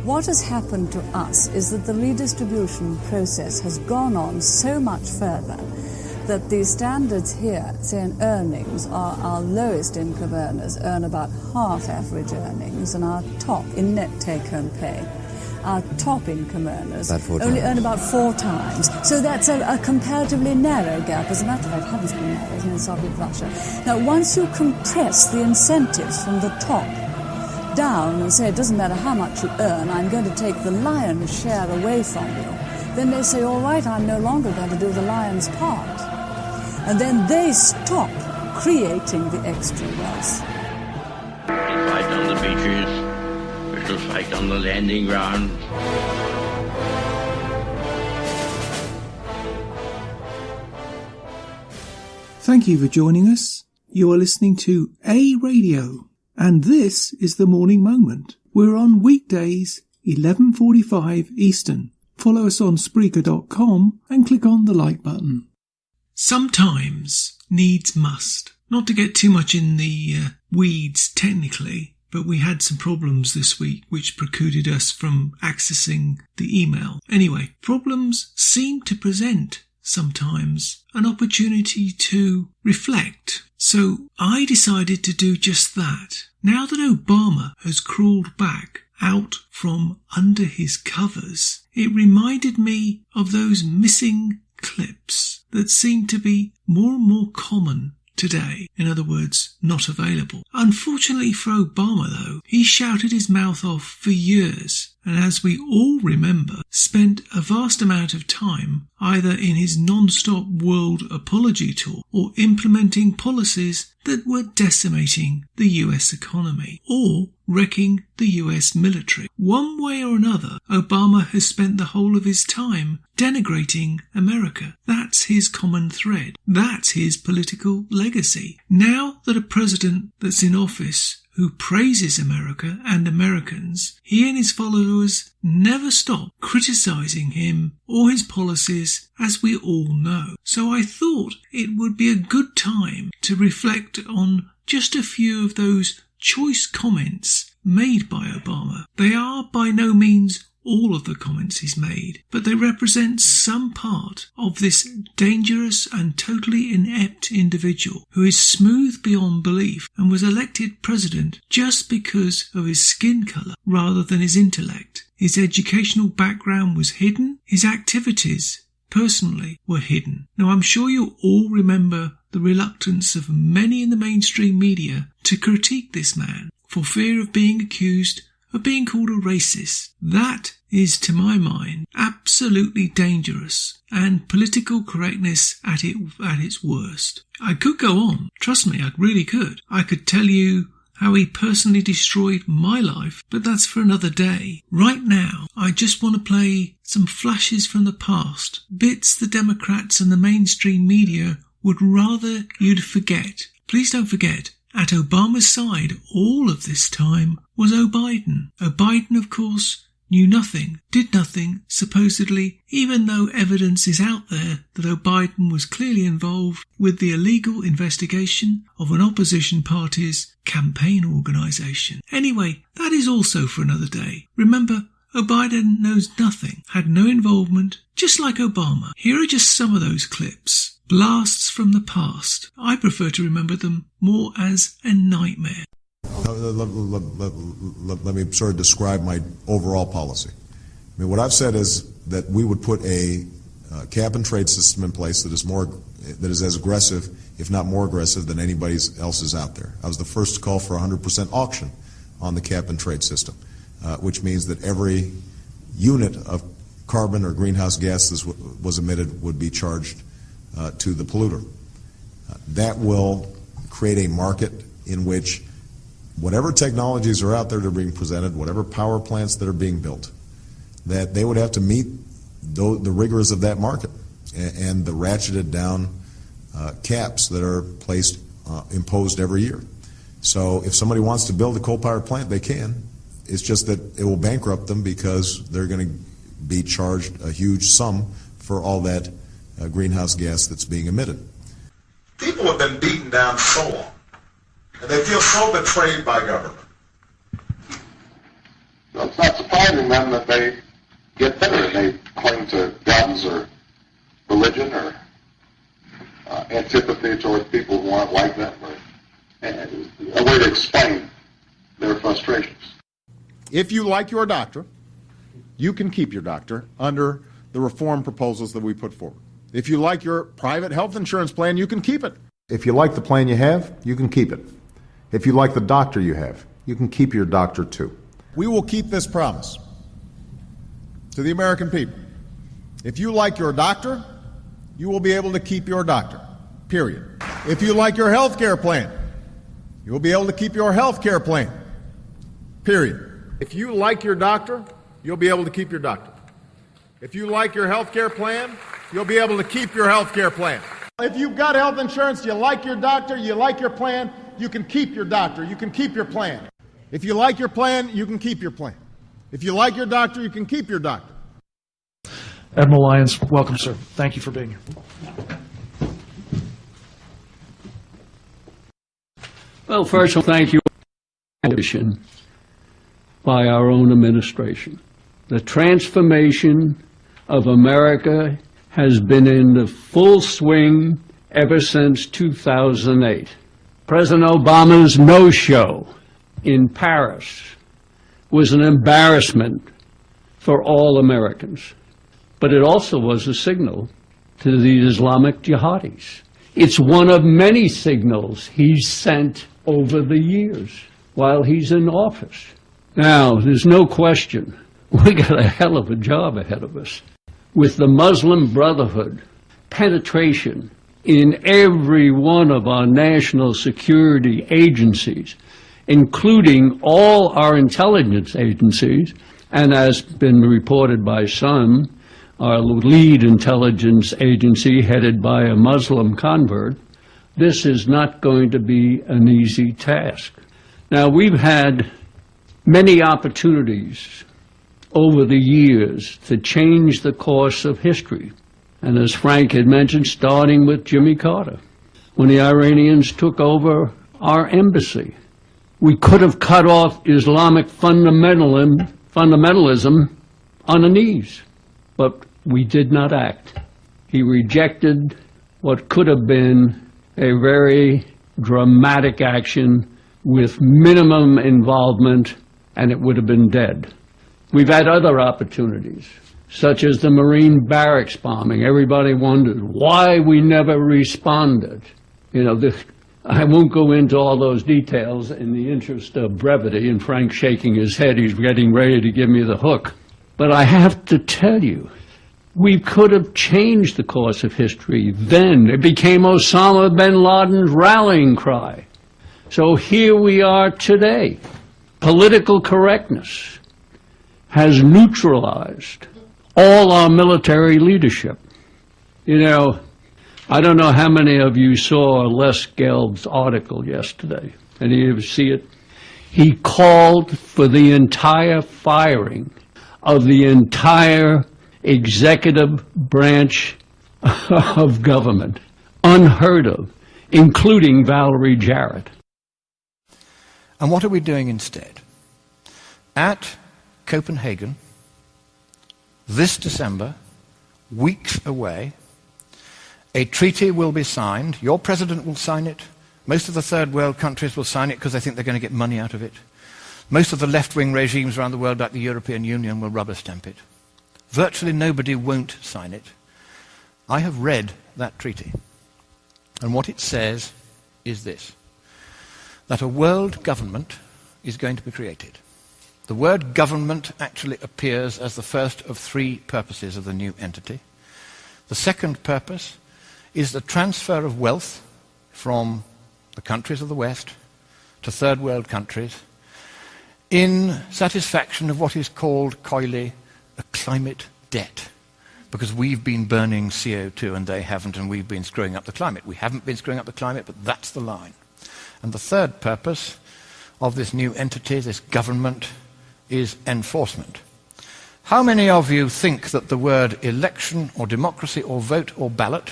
What has happened to us is that the redistribution process has gone on so much further that the standards here, say in earnings, are our lowest income earners earn about half average earnings, and our top in net take-home pay, our top income earners only earn about 4 times. So that's a comparatively narrow gap. As a matter of fact, it happens to be narrow, isn't it, in Soviet Russia. Now, once you compress the incentives from the top down and say it doesn't matter how much you earn, I'm going to take the lion's share away from you, then they say, all right, I'm no longer going to do the lion's part. And then they stop creating the extra wealth. We fight on the beaches, we shall fight on the landing ground. Thank you for joining us. You are listening to A Radio, and this is The Morning Moment. We're on weekdays, 11:45 Eastern. Follow us on Spreaker.com and click on the like button. Sometimes needs must. Not to get too much in the weeds technically, but we had some problems this week which precluded us from accessing the email. Anyway, problems seem to present sometimes an opportunity to reflect. So I decided to do just that. Now that Obama has crawled back out from under his covers, it reminded me of those missing clips that seem to be more and more common today. In other words, not available. Unfortunately for Obama, though, he shouted his mouth off for years, and as we all remember, spent a vast amount of time either in his non-stop world apology tour or implementing policies that were decimating the US economy or wrecking the US military. One way or another, Obama has spent the whole of his time denigrating America. That's his common thread. That's his political legacy. Now that a president that's in office who praises America and Americans, he and his followers never stop criticizing him or his policies, as we all know. So I thought it would be a good time to reflect on just a few of those choice comments made by Obama. They are by no means all of the comments he's made, but they represent some part of this dangerous and totally inept individual who is smooth beyond belief and was elected president just because of his skin colour rather than his intellect. His educational background was hidden. His activities, personally, were hidden. Now, I'm sure you all remember the reluctance of many in the mainstream media to critique this man for fear of being accused of being called a racist. That is, to my mind, absolutely dangerous and political correctness at its worst. I could go on. Trust me, I really could. I could tell you how he personally destroyed my life, but that's for another day. Right now, I just want to play some flashes from the past, bits the Democrats and the mainstream media would rather you'd forget. Please don't forget, at Obama's side all of this time was Obiden. Obiden, of course, knew nothing, did nothing, supposedly, even though evidence is out there that Obiden was clearly involved with the illegal investigation of an opposition party's campaign organisation. Anyway, that is also for another day. Remember, Obiden knows nothing, had no involvement, just like Obama. Here are just some of those clips. Blasts from the past. I prefer to remember them more as a nightmare. Let me sort of describe my overall policy. I mean, what I've said is that we would put a cap and trade system in place that is as aggressive, if not more aggressive, than anybody else's out there. I was the first to call for 100% auction on the cap and trade system, which means that every unit of carbon or greenhouse gas that was emitted would be charged to the polluter. That will create a market in which whatever technologies are out there that are being presented, whatever power plants that are being built, that they would have to meet the rigors of that market and the ratcheted down caps that are imposed every year. So if somebody wants to build a coal-powered plant, they can. It's just that it will bankrupt them because they're going to be charged a huge sum for all that greenhouse gas that's being emitted. People have been beaten down so long, and they feel so betrayed by government. Well, it's not surprising reminding them that they get better and they cling to guns or religion or antipathy towards people who aren't like them, or a way to explain their frustrations. If you like your doctor, you can keep your doctor under the reform proposals that we put forward. If you like your private health insurance plan, you can keep it. If you like the plan you have, you can keep it. If you like the doctor you have, you can keep your doctor too. We will keep this promise to the American people. If you like your doctor, you will be able to keep your doctor, period. If you like your health care plan, you will be able to keep your health care plan, period. If you like your doctor, you'll be able to keep your doctor. If you like your health care plan, you'll be able to keep your health care plan. If you've got health insurance, you like your doctor, you like your plan, you can keep your doctor, you can keep your plan. If you like your plan, you can keep your plan. If you like your doctor, you can keep your doctor. Admiral Lyons, welcome, sir. Thank you for being here. Well, first, thank you by our own administration. The transformation of America has been in the full swing ever since 2008. President Obama's no-show in Paris was an embarrassment for all Americans. But it also was a signal to the Islamic jihadis. It's one of many signals he's sent over the years while he's in office. Now, there's no question, we got a hell of a job ahead of us. With the Muslim Brotherhood penetration in every one of our national security agencies, including all our intelligence agencies, and as been reported by some, our lead intelligence agency headed by a Muslim convert, this is not going to be an easy task. Now, we've had many opportunities over the years to change the course of history. And as Frank had mentioned, starting with Jimmy Carter, when the Iranians took over our embassy. We could have cut off Islamic fundamentalism on the knees, but we did not act. He rejected what could have been a very dramatic action with minimum involvement, and it would have been dead. We've had other opportunities, such as the Marine barracks bombing. Everybody wondered why we never responded. You know, I won't go into all those details in the interest of brevity, and Frank's shaking his head. He's getting ready to give me the hook. But I have to tell you, we could have changed the course of history then. It became Osama bin Laden's rallying cry. So here we are today. Political correctness has neutralized all our military leadership. You know, I don't know how many of you saw Les Gelb's article yesterday. Any of you see it? He called for the entire firing of the entire executive branch of government, unheard of, including Valerie Jarrett. And what are we doing instead? At Copenhagen, this December, weeks away, a treaty will be signed. Your president will sign it. Most of the third world countries will sign it because they think they're going to get money out of it. Most of the left-wing regimes around the world, like the European Union, will rubber stamp it. Virtually nobody won't sign it. I have read that treaty. And what it says is this, that a world government is going to be created. The word government actually appears as the first of three purposes of the new entity. The second purpose is the transfer of wealth from the countries of the West to third world countries in satisfaction of what is called coyly a climate debt, because we've been burning CO2 and they haven't, and we've been screwing up the climate. We haven't been screwing up the climate, but that's the line. And the third purpose of this new entity, this government, is enforcement. How many of you think that the word election or democracy or vote or ballot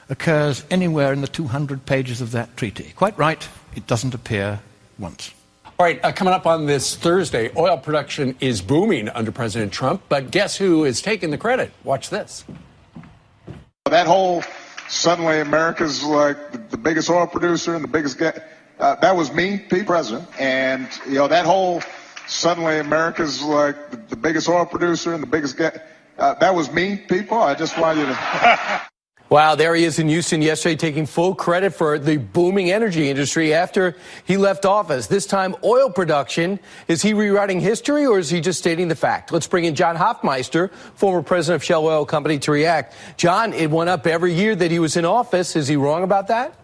occurs anywhere in the 200 pages of that treaty? Quite right, it doesn't appear once. All right, coming up on this Thursday, oil production is booming under President Trump, but guess who is taking the credit? Watch this. That whole suddenly America's like the biggest oil producer and the biggest that was me, Pete, president. And, that whole suddenly America's like the biggest oil producer and the biggest that was me, people. I just wanted you to... Wow, there he is in Houston yesterday taking full credit for the booming energy industry after he left office. This time, oil production. Is he rewriting history or is he just stating the fact? Let's bring in John Hofmeister, former president of Shell Oil Company, to react. John, it went up every year that he was in office. Is he wrong about that?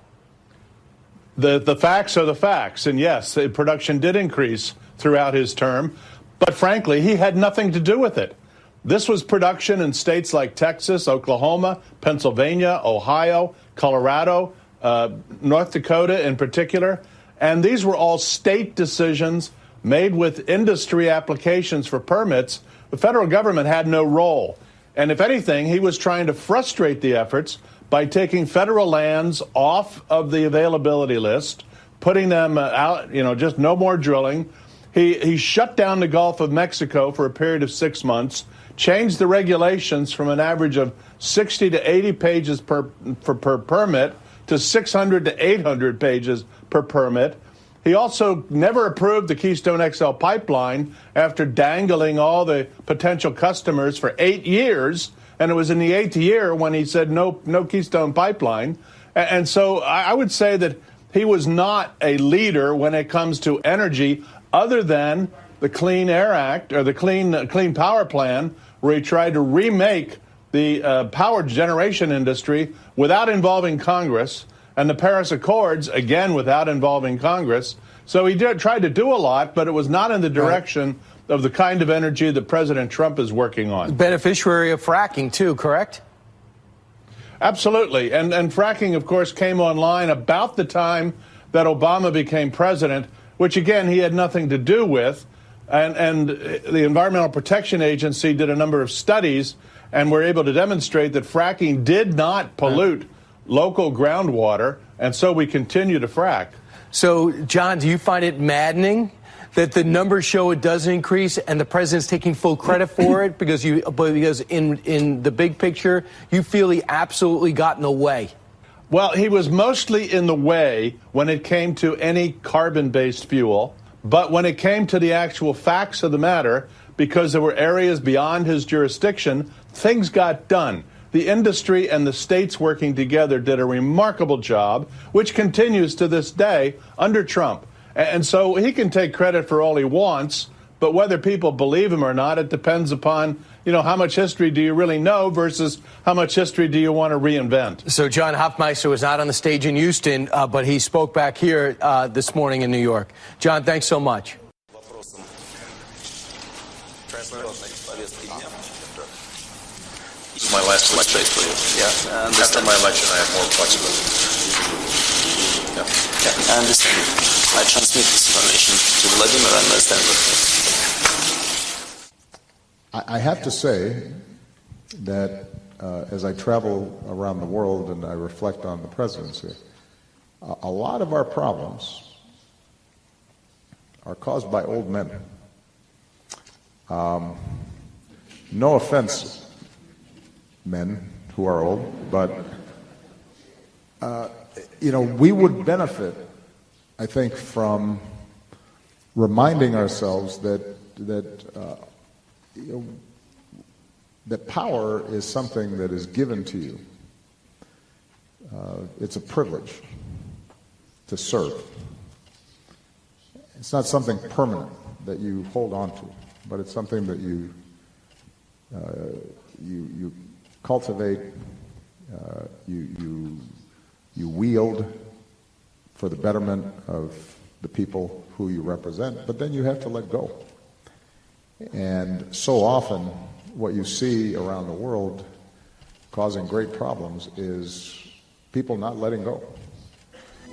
The facts are the facts. And yes, the production did increase throughout his term. But frankly, he had nothing to do with it. This was production in states like Texas, Oklahoma, Pennsylvania, Ohio, Colorado, North Dakota in particular. And these were all state decisions made with industry applications for permits. The federal government had no role. And if anything, he was trying to frustrate the efforts by taking federal lands off of the availability list, putting them out, just no more drilling. He shut down the Gulf of Mexico for a period of 6 months, changed the regulations from an average of 60 to 80 pages per permit to 600 to 800 pages per permit. He also never approved the Keystone XL pipeline after dangling all the potential customers for 8 years. And it was in the 8th year when he said no Keystone pipeline. And so I would say that he was not a leader when it comes to energy other than the Clean Air Act or the Clean Power Plan, where he tried to remake the power generation industry without involving Congress, and the Paris Accords, again, without involving Congress. So he tried to do a lot, but it was not in the direction of the kind of energy that President Trump is working on. Beneficiary of fracking, too, correct? Absolutely. And fracking, of course, came online about the time that Obama became president, which, again, he had nothing to do with. And the Environmental Protection Agency did a number of studies and were able to demonstrate that fracking did not pollute local groundwater, and so we continue to frack. So, John, do you find it maddening that the numbers show it does increase and the president's taking full credit for it because in the big picture, you feel he absolutely got in the way? Well, he was mostly in the way when it came to any carbon-based fuel. But when it came to the actual facts of the matter, because there were areas beyond his jurisdiction, things got done. The industry and the states working together did a remarkable job, which continues to this day under Trump. And so he can take credit for all he wants, but whether people believe him or not, it depends upon, how much history do you really know versus how much history do you want to reinvent. So John Hofmeister was not on the stage in Houston, but he spoke back here this morning in New York. John, thanks so much. This is my last election, please. Yeah. After my election, I have more flexibility. Yeah. I understand. I transmit this information to Vladimir and understand what. I have to say that as I travel around the world and I reflect on the presidency, a lot of our problems are caused by old men. No offense, men who are old, but we would benefit, I think, from reminding ourselves that power is something that is given to you. It's a privilege to serve. It's not something permanent that you hold on to, but it's something that you cultivate, you wield for the betterment of the people who you represent, but then you have to let go. And so often what you see around the world causing great problems is people not letting go.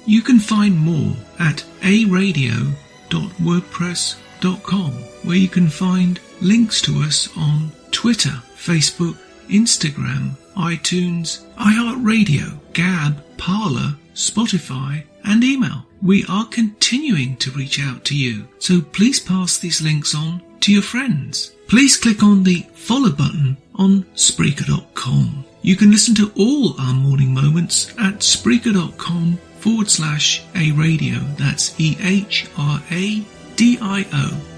You can find more at aradio.wordpress.com, where you can find links to us on Twitter, Facebook, Instagram, iTunes, iHeartRadio, Gab, Parler, Spotify, and email. We are continuing to reach out to you, so please pass these links on to your friends. Please click on the follow button on Spreaker.com. You can listen to all our morning moments at Spreaker.com/A radio. That's EHRADIO,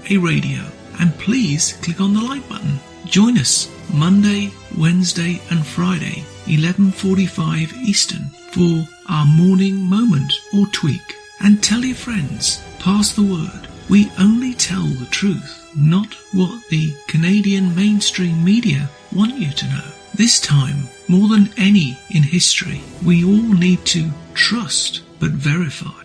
A radio. And please click on the like button. Join us Monday, Wednesday and Friday, 11:45 Eastern, for our morning moment or tweak. And tell your friends, pass the word. We only tell the truth, not what the Canadian mainstream media want you to know. This time, more than any in history, we all need to trust but verify.